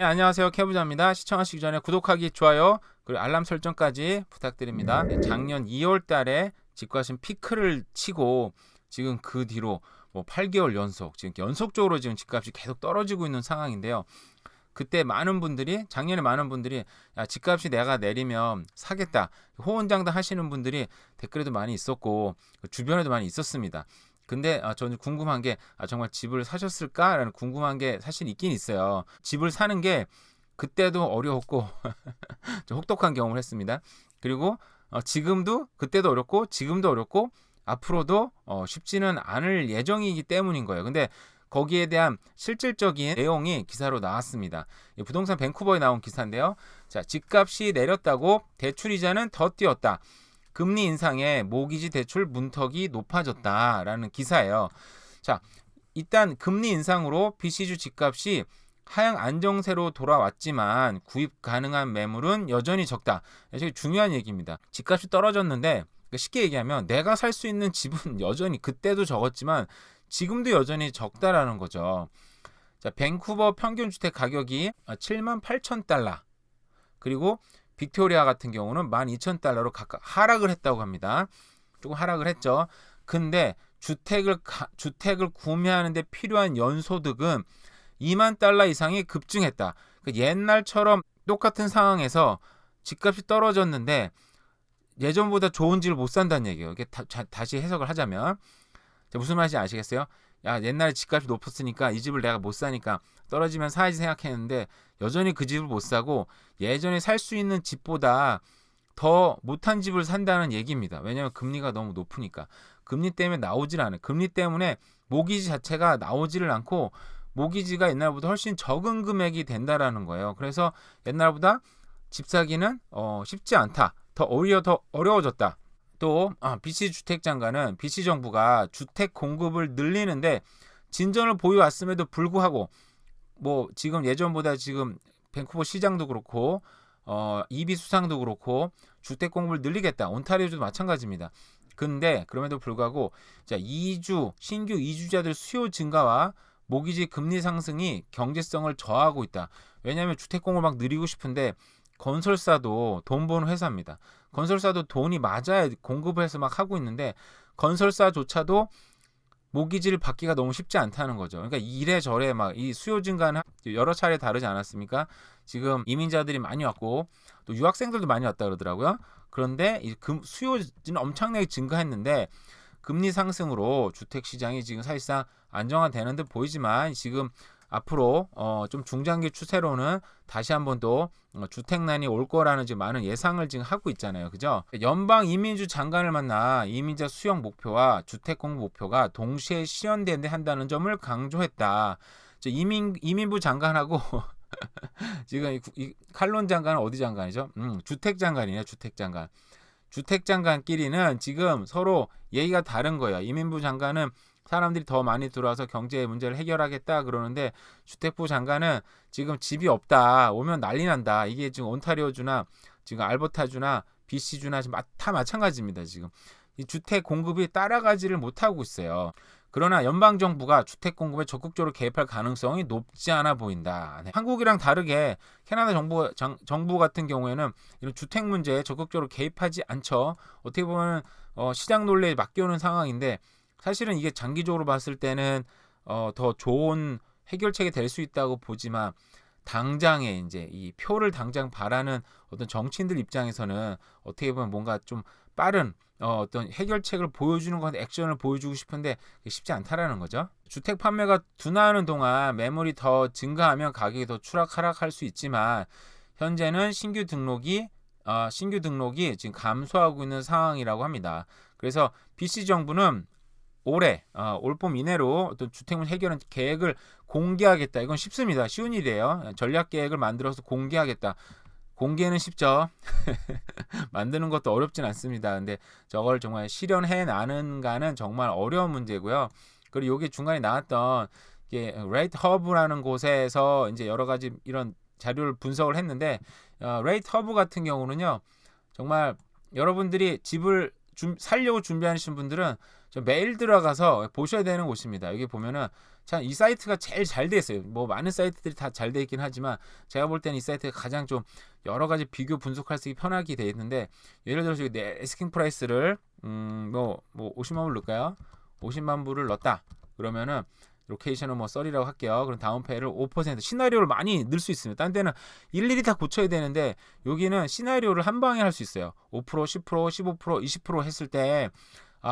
네, 안녕하세요. 캐부자입니다. 시청하시기 전에 구독하기, 좋아요, 그리고 알람 설정까지 부탁드립니다. 네, 작년 2월 달에 집값은 피크를 치고 지금 그 뒤로 뭐 8개월 연속, 지금 연속적으로 지금 집값이 계속 떨어지고 있는 상황인데요. 그때 작년에 많은 분들이 야, 집값이 내가 내리면 사겠다. 호언장담 하시는 분들이 댓글에도 많이 있었고 주변에도 많이 있었습니다. 근데 저는 궁금한 게 정말 집을 사셨을까라는 궁금한 게 사실 있긴 있어요. 집을 사는 게 그때도 어려웠고 좀 혹독한 경험을 했습니다. 그리고 지금도 그때도 어렵고 지금도 어렵고 앞으로도 쉽지는 않을 예정이기 때문인 거예요. 근데 거기에 대한 실질적인 내용이 기사로 나왔습니다. 부동산 밴쿠버에 나온 기사인데요. 자, 집값이 내렸다고 대출이자는 더 뛰었다. 금리 인상에 모기지 대출 문턱이 높아졌다라는 기사예요. 자, 일단 금리 인상으로 BC주 집값이 하향 안정세로 돌아왔지만 구입 가능한 매물은 여전히 적다. 되게 중요한 얘기입니다. 집값이 떨어졌는데 쉽게 얘기하면 내가 살 수 있는 집은 여전히 그때도 적었지만 지금도 여전히 적다라는 거죠. 자, 밴쿠버 평균 주택 가격이 78,000달러. 그리고 빅토리아 같은 경우는 12,000달러로 각각 하락을 했다고 합니다. 조금 하락을 했죠. 근데 주택을 구매하는데 필요한 연소득은 2만 달러 이상이 급증했다. 그러니까 옛날처럼 똑같은 상황에서 집값이 떨어졌는데 예전보다 좋은 집을 못 산다는 얘기예요. 이게 다시 해석을 하자면 무슨 말인지 아시겠어요? 야, 옛날에 집값이 높았으니까 이 집을 내가 못 사니까 떨어지면 사야지 생각했는데 여전히 그 집을 못 사고 예전에 살 수 있는 집보다 더 못한 집을 산다는 얘기입니다. 왜냐하면 금리가 너무 높으니까. 금리 때문에 나오질 않아요. 금리 때문에 모기지 자체가 나오지를 않고 모기지가 옛날보다 훨씬 적은 금액이 된다라는 거예요. 그래서 옛날보다 집 사기는 쉽지 않다. 오히려 더 어려워졌다. 또 BC 주택장관은 BC 정부가 주택 공급을 늘리는데 진전을 보여왔음에도 불구하고 뭐 지금 예전보다 지금 밴쿠버 시장도 그렇고 EB 수상도 그렇고 주택 공급을 늘리겠다. 온타리오도 마찬가지입니다. 근데 그럼에도 불구하고 자, 신규 이주자들 수요 증가와 모기지 금리 상승이 경제성을 저하고 있다. 왜냐하면 주택 공급을 막 늘리고 싶은데 건설사도 돈 버는 회사입니다. 건설사도 돈이 맞아야 공급을 해서 막 하고 있는데 건설사조차도 모기지를 받기가 너무 쉽지 않다는 거죠. 그러니까 이래저래 막 이 수요 증가는 여러 차례 다르지 않았습니까? 지금 이민자들이 많이 왔고 또 유학생들도 많이 왔다 그러더라고요. 그런데 이 수요는 엄청나게 증가했는데 금리 상승으로 주택 시장이 지금 사실상 안정화되는 듯 보이지만 지금 앞으로 좀 중장기 추세로는 다시 한번 또 주택난이 올 거라는 지금 많은 예상을 지금 하고 있잖아요. 그죠? 연방 이민주 장관을 만나 이민자 수용 목표와 주택 공급 목표가 동시에 실현돼야 한다는 점을 강조했다. 이민부 장관하고 지금 이 칼론 장관은 어디 장관이죠? 주택 장관이네요. 주택 장관. 주택 장관끼리는 지금 서로 얘기가 다른 거예요. 이민부 장관은 사람들이 더 많이 들어와서 경제 문제를 해결하겠다 그러는데 주택부 장관은 지금 집이 없다. 오면 난리 난다. 이게 지금 온타리오주나 지금 알버타주나 BC주나 지금 다 마찬가지입니다. 지금 이 주택 공급이 따라가지를 못하고 있어요. 그러나 연방정부가 주택 공급에 적극적으로 개입할 가능성이 높지 않아 보인다. 네. 한국이랑 다르게 캐나다 정부 같은 경우에는 이런 주택 문제에 적극적으로 개입하지 않죠. 어떻게 보면 시장 논리에 맡겨오는 상황인데 사실은 이게 장기적으로 봤을 때는 더 좋은 해결책이 될 수 있다고 보지만 당장에 이제 이 표를 당장 바라는 어떤 정치인들 입장에서는 어떻게 보면 뭔가 좀 빠른 어떤 해결책을 보여주는 건 액션을 보여주고 싶은데 쉽지 않다라는 거죠. 주택 판매가 둔화하는 동안 매물이 더 증가하면 가격이 더 추락하락할 수 있지만 현재는 신규 등록이 지금 감소하고 있는 상황이라고 합니다. 그래서 BC 정부는 올해 올봄 이내로 어떤 주택문 해결은 계획을 공개하겠다. 이건 쉽습니다. 쉬운 일이에요. 전략 계획을 만들어서 공개하겠다. 공개는 쉽죠. 만드는 것도 어렵진 않습니다. 근데 저걸 정말 실현해 나는가는 정말 어려운 문제고요. 그리고 여기 중간에 나왔던 이게 레이트 허브라는 곳에서 이제 여러 가지 이런 자료를 분석을 했는데 레이트 허브 같은 경우는요. 정말 여러분들이 집을 살려고 준비하시는 분들은 매일 들어가서 보셔야 되는 곳입니다. 여기 보면은 자, 이 사이트가 제일 잘 돼 있어요. 뭐 많은 사이트들이 다 잘 돼 있긴 하지만 제가 볼 때는 이 사이트가 가장 좀 여러 가지 비교 분석할 수 있게 편하게 돼 있는데, 예를 들어서 내 에스킹 프라이스를 50만 불 넣을까요? 50만 불을 넣었다. 그러면은 로케이션은 뭐 썰이라고 할게요. 그럼 다운페이를 5% 시나리오를 많이 넣을 수 있습니다. 딴 데는 일일이 다 고쳐야 되는데 여기는 시나리오를 한 방에 할 수 있어요. 5%, 10%, 15%, 20% 했을 때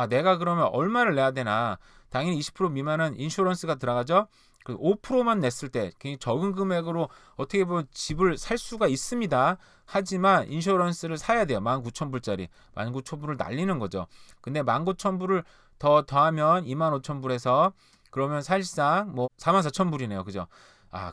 내가 그러면 얼마를 내야 되나? 당연히 20% 미만은 인슈런스가 들어가죠. 그 5%만 냈을 때 굉장히 적은 금액으로 어떻게 보면 집을 살 수가 있습니다. 하지만 인슈런스를 사야 돼요. 19,000불짜리. 19,000불을 날리는 거죠. 근데 19,000불을 더하면 25,000불에서 그러면 사실상 뭐 44,000불이네요. 그죠?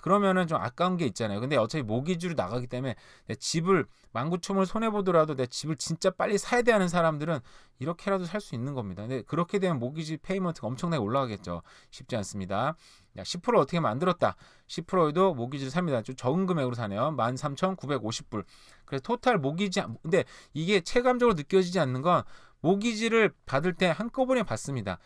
그러면은 좀 아까운 게 있잖아요. 근데 어차피 모기지로 나가기 때문에 내 집을 19,000불 손해보더라도 내 집을 진짜 빨리 사야 돼 하는 사람들은 이렇게라도 살 수 있는 겁니다. 근데 그렇게 되면 모기지 페이먼트가 엄청나게 올라가겠죠. 쉽지 않습니다. 10% 어떻게 만들었다. 10%에도 모기지를 삽니다. 좀 적은 금액으로 사네요. 13,950불. 그래서 토탈 모기지, 근데 이게 체감적으로 느껴지지 않는 건 모기지를 받을 때 한꺼번에 받습니다.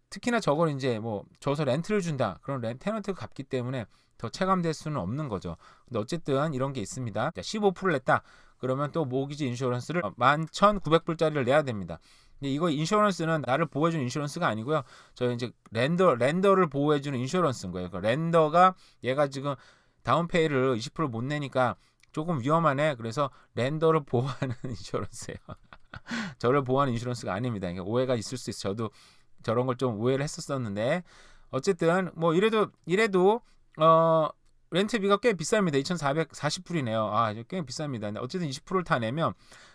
특히나 저걸 이제 뭐 줘서 렌트를 준다. 그런 테너트가 갚기 때문에 더 체감될 수는 없는 거죠. 근데 어쨌든 이런 게 있습니다. 15%를 냈다. 그러면 또 모기지 인슈런스를 11,900불짜리를 내야 됩니다. 근데 이거 인슈런스는 나를 보호해주는 인슈런스가 아니고요. 저 이제 렌더를 보호해주는 인슈런스인 거예요. 그러니까 렌더가 얘가 지금 다운페이를 20%못 내니까 조금 위험하네. 그래서 렌더를 보호하는 인슈런스예요. 저를 보호하는 인슈런스가 아닙니다. 그러니까 오해가 있을 수 있어요. 저도 저런 걸 좀 오해를 했었었는데 어쨌든 뭐 이래도 렌트비가 꽤 비쌉니다. 2,440불이네요. 꽤 비쌉니다. 근데 어쨌든 20%를 다 내면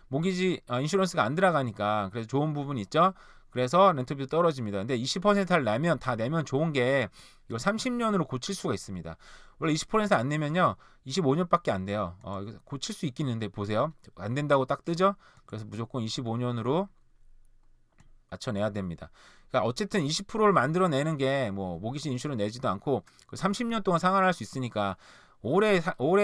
모기지 인슈런스가 안 들어가니까 그래서 좋은 부분이 있죠. 그래서 렌트비도 떨어집니다. 근데 20%를 내면 다 내면 좋은 게 이걸 30년으로 고칠 수가 있습니다. 원래 20%안 내면요 25년밖에 안 돼요. 이거 고칠 수 있긴 있는데 보세요. 안 된다고 딱 뜨죠. 그래서 무조건 25년으로 맞춰내야 됩니다. 그러니까 어쨌든 20%를 만들어내는 게 뭐 모기지 인슈런 내지도 않고 30년 동안 상환할 수 있으니까 오래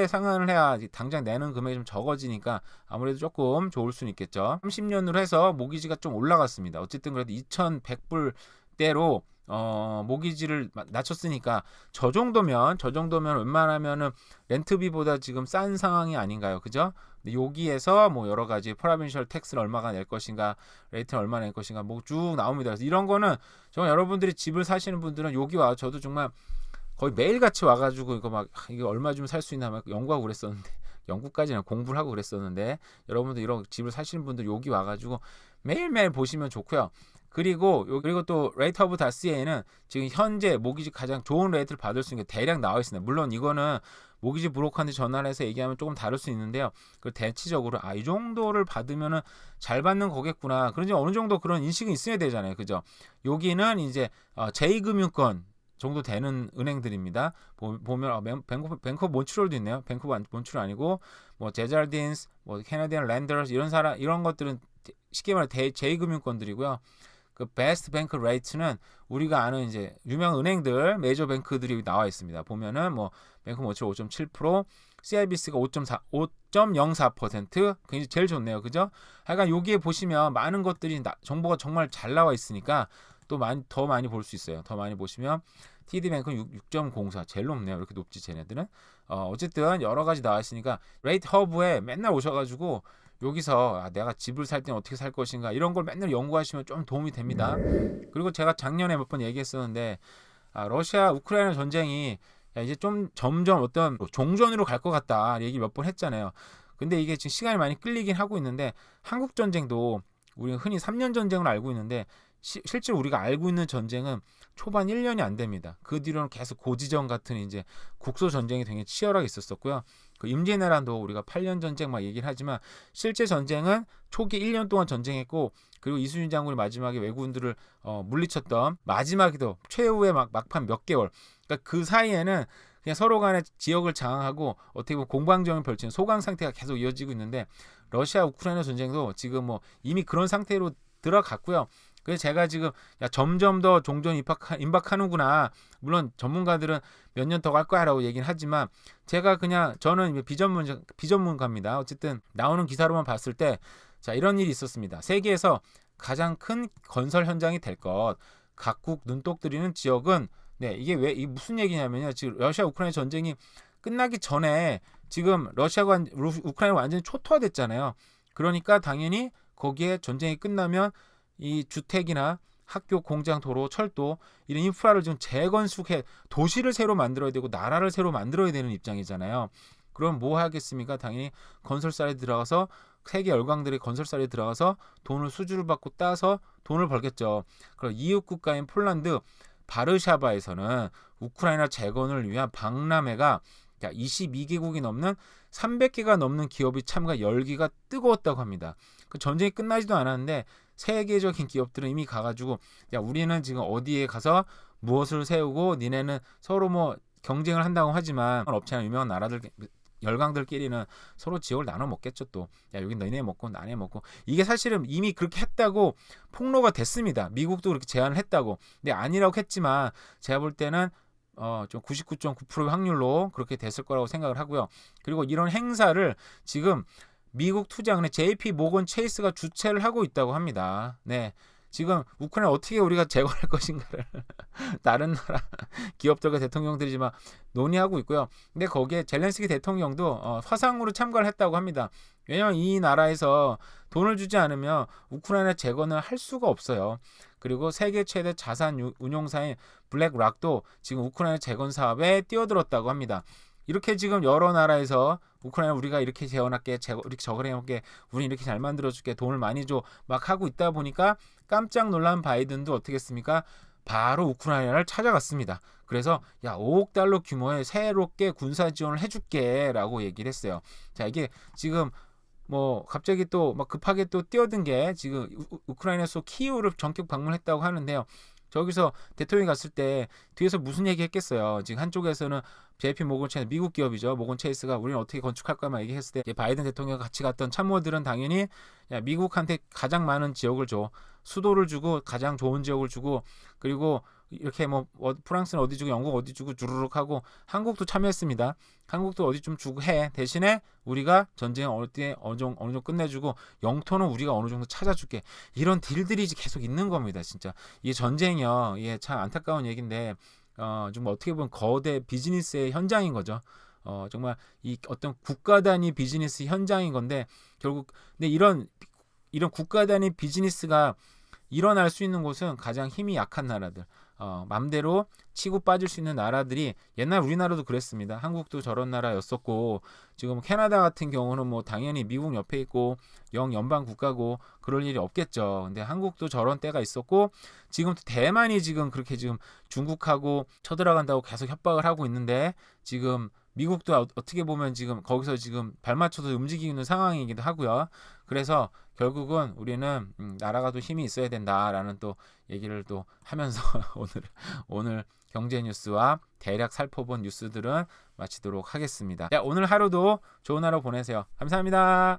상환을 해야 당장 내는 금액이 좀 적어지니까 아무래도 조금 좋을 수는 있겠죠. 30년으로 해서 모기지가 좀 올라갔습니다. 어쨌든 그래도 2,100불대로 모기지를 낮췄으니까 저 정도면 웬만하면은 렌트비보다 지금 싼 상황이 아닌가요? 그죠? 근데 여기에서 뭐 여러 가지 프라벤셜 텍스를 얼마가 낼 것인가, 레이트는 얼마나 낼 것인가 뭐 쭉 나옵니다. 그래서 이런 거는 정말 여러분들이 집을 사시는 분들은 여기 와 저도 정말 거의 매일 같이 와가지고 이거 얼마 주면 살 수 있나 막 연구하고 그랬었는데 연구까지는 공부를 하고 그랬었는데 여러분들 이런 집을 사시는 분들 여기 와가지고 매일매일 보시면 좋고요. 그리고 또 레이트 오브 다스에는 지금 현재 모기지 가장 좋은 레이트를 받을 수 있는 게 대략 나와 있습니다. 물론 이거는 모기지 브로커한테 전화를 해서 얘기하면 조금 다를 수 있는데요. 그 대체적으로 이 정도를 받으면은 잘 받는 거겠구나. 그런지 어느 정도 그런 인식은 있어야 되잖아요. 그죠? 여기는 이제 제2금융권 정도 되는 은행들입니다. 보면 뱅크 오브 몬트리올도 있네요. 뱅크 오브 몬트리올 아니고 뭐 제잘딘스, 뭐 캐나디안 랜더스 이런 것들은 쉽게 말해 제2금융권들이고요. 그 베스트 뱅크 레이트는 우리가 아는 이제 유명 은행들 메이저 뱅크들이 나와 있습니다. 보면은 뭐 뱅크 몬트리올 5.7%, CIBC가 5.04%, 굉장히 제일 좋네요. 그죠? 하여간 여기에 보시면 많은 것들이 정보가 정말 잘 나와 있으니까 또 더 많이 볼 수 있어요. 더 많이 보시면 TD뱅크는 6.04 제일 높네요. 이렇게 높지 쟤네들은. 어쨌든 여러 가지 나와 있으니까 레이트 허브에 맨날 오셔가지고 여기서 내가 집을 살 때는 어떻게 살 것인가 이런 걸 맨날 연구하시면 좀 도움이 됩니다. 그리고 제가 작년에 몇 번 얘기했었는데 러시아 우크라이나 전쟁이 이제 좀 점점 어떤 종전으로 갈 것 같다 얘기 몇 번 했잖아요. 근데 이게 지금 시간이 많이 끌리긴 하고 있는데 한국 전쟁도 우리가 흔히 3년 전쟁을 알고 있는데 실제로 우리가 알고 있는 전쟁은 초반 1년이 안 됩니다. 그 뒤로는 계속 고지전 같은 이제 국소 전쟁이 굉장히 치열하게 있었었고요. 그 임진왜란도 우리가 8년 전쟁 막 얘기를 하지만 실제 전쟁은 초기 1년 동안 전쟁했고 그리고 이순신 장군이 마지막에 왜군들을 물리쳤던 마지막에도 최후의 막판 몇 개월. 그러니까 그 사이에는 그냥 서로 간에 지역을 장악하고 어떻게 보면 공방전을 벌치는 소강 상태가 계속 이어지고 있는데 러시아 우크라이나 전쟁도 지금 뭐 이미 그런 상태로 들어갔고요. 그래서 제가 지금 점점 더 종전 임박하는구나. 물론 전문가들은 몇 년 더 갈 거야라고 얘기는 하지만 제가 그냥 저는 비전문가입니다. 어쨌든 나오는 기사로만 봤을 때 이런 일이 있었습니다. 세계에서 가장 큰 건설 현장이 될 것, 각국 눈독 들이는 지역은 네, 이게 왜 이 무슨 얘기냐면요. 지금 러시아 우크라이나 전쟁이 끝나기 전에 지금 우크라이나 완전히 초토화됐잖아요. 그러니까 당연히 거기에 전쟁이 끝나면 이 주택이나 학교, 공장, 도로, 철도 이런 인프라를 좀 재건축해 도시를 새로 만들어야 되고 나라를 새로 만들어야 되는 입장이잖아요. 그럼 뭐 하겠습니까? 당연히 건설사에 들어가서 세계 열강들이 건설사에 들어가서 돈을 수주를 받고 따서 돈을 벌겠죠. 그럼 이웃 국가인 폴란드 바르샤바에서는 우크라이나 재건을 위한 박람회가 22개국이 넘는 300개가 넘는 기업이 참가 열기가 뜨거웠다고 합니다. 그 전쟁이 끝나지도 않았는데 세계적인 기업들은 이미 가가지고 야 우리는 지금 어디에 가서 무엇을 세우고 니네는 서로 뭐 경쟁을 한다고 하지만 업체나 유명한 나라들 열강들끼리는 서로 지역을 나눠 먹겠죠. 또 야 여기 너네 먹고 나네 먹고 이게 사실은 이미 그렇게 했다고 폭로가 됐습니다. 미국도 그렇게 제안을 했다고. 근데 아니라고 했지만 제가 볼 때는 좀 99.9%의 확률로 그렇게 됐을 거라고 생각을 하고요. 그리고 이런 행사를 지금 미국 투자은행 JP 모건 체이스가 주최를 하고 있다고 합니다. 네. 지금 우크라이나 어떻게 우리가 재건할 것인가를 다른 나라 기업들과 대통령들이지만 논의하고 있고요. 근데 거기에 젤렌스키 대통령도 화상으로 참가를 했다고 합니다. 왜냐하면 이 나라에서 돈을 주지 않으면 우크라이나 재건을 할 수가 없어요. 그리고 세계 최대 자산 운용사인 블랙락도 지금 우크라이나 재건 사업에 뛰어들었다고 합니다. 이렇게 지금 여러 나라에서 우크라이나 우리가 이렇게 재건할게, 이렇게 저걸 해볼게, 우리 이렇게 잘 만들어줄게, 돈을 많이 줘, 막 하고 있다 보니까 깜짝 놀란 바이든도 어떻게 했습니까? 바로 우크라이나를 찾아갔습니다. 그래서 야 5억 달러 규모의 새롭게 군사 지원을 해줄게라고 얘기를 했어요. 자 이게 지금 뭐 갑자기 또 막 급하게 또 뛰어든 게 지금 우크라이나에서 키이우를 전격 방문했다고 하는데요. 저기서 대통령이 갔을 때 뒤에서 무슨 얘기 했겠어요. 지금 한쪽에서는 JP 모건 체이스 미국 기업이죠. 모건 체이스가 우리는 어떻게 건축할까만 얘기했을 때 바이든 대통령 같이 갔던 참모들은 당연히 야 미국한테 가장 많은 지역을 줘. 수도를 주고 가장 좋은 지역을 주고 그리고 이렇게 뭐 프랑스는 어디 주고 영국 어디 주고 주르륵 하고 한국도 참여했습니다. 한국도 어디 좀 주고 해. 대신에 우리가 전쟁 어느 정도 끝내주고 영토는 우리가 어느 정도 찾아줄게. 이런 딜들이 계속 있는 겁니다. 진짜 이게 전쟁이요. 이게 참 안타까운 얘기인데 좀 어떻게 보면 거대 비즈니스의 현장인 거죠. 정말 이 어떤 국가 단위 비즈니스 현장인 건데 결국 근데 이런 국가 단위 비즈니스가 일어날 수 있는 곳은 가장 힘이 약한 나라들, 맘대로 치고 빠질 수 있는 나라들이 옛날 우리나라도 그랬습니다. 한국도 저런 나라였었고 지금 캐나다 같은 경우는 뭐 당연히 미국 옆에 있고 영연방 국가고 그럴 일이 없겠죠. 근데 한국도 저런 때가 있었고 지금 대만이 지금 그렇게 지금 중국하고 쳐들어간다고 계속 협박을 하고 있는데 지금 미국도 어떻게 보면 지금 거기서 지금 발맞춰서 움직이는 상황이기도 하고요. 그래서 결국은 우리는 나라가 또 힘이 있어야 된다라는 또 얘기를 또 하면서 오늘 경제 뉴스와 대략 살펴본 뉴스들은 마치도록 하겠습니다. 야, 오늘 하루도 좋은 하루 보내세요. 감사합니다.